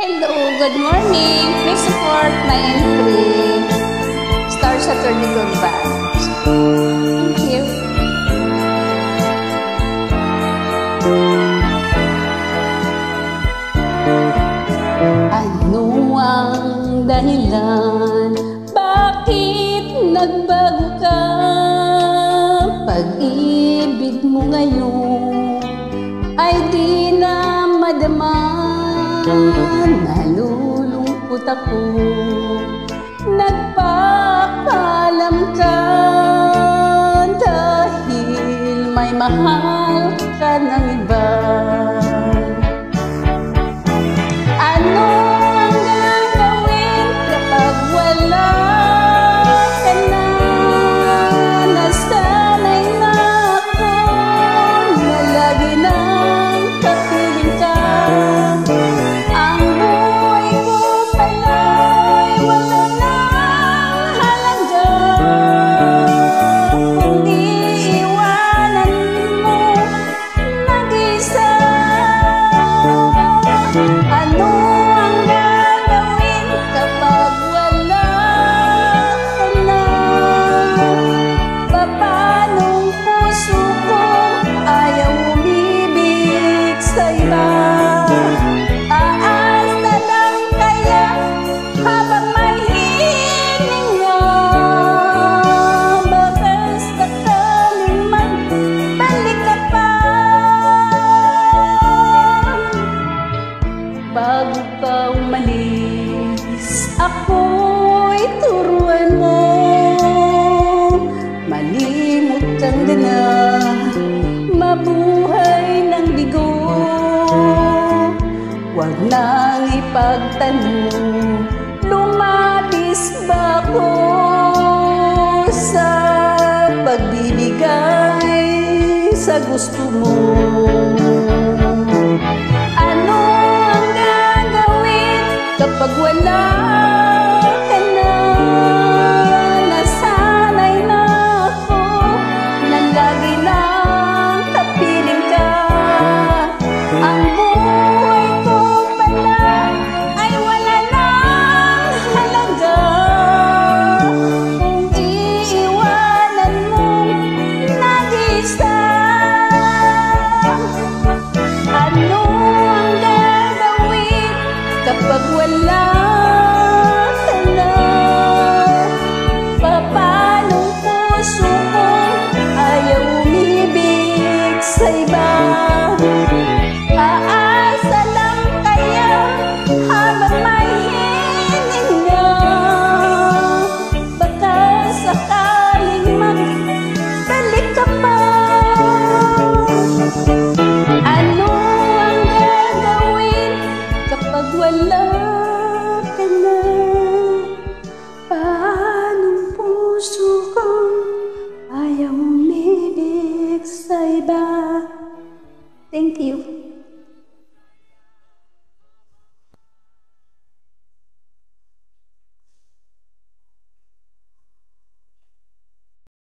Hello, good morning. Please support my entry. Star Saturday Gold Badge. Thank you. Ano ang dahilan? Bakit nagbago ka? Pag-ibig mo ngayon ay di na madama. Nalulungkot ako, nagpapaalam ka dahil may mahal ka ng iba. Ano ang gagawin kapag wala ka na? Nasanay na ako na lagi nang kapiling ka. Ano ang gagawin kapag wala ka na? Papanong puso ko ayaw umibig sa iba? Aasa lang kaya habang may hininga? Baka sakaling magbalik ka pa. Bago ka umalis, ako'y turuan mo. Malimot kang na, mabuhay ng bigo. Huwag nang ipagtanong, lumabis ba ako sa pagbibigay sa gusto mo? Kapag wala ka na, nasanay na ako na lagi nang kapiling ka. Ang buhay ko pala ay wala nang halaga kung iiwanan mong nag-isa. Ano ang gagawin kapag wala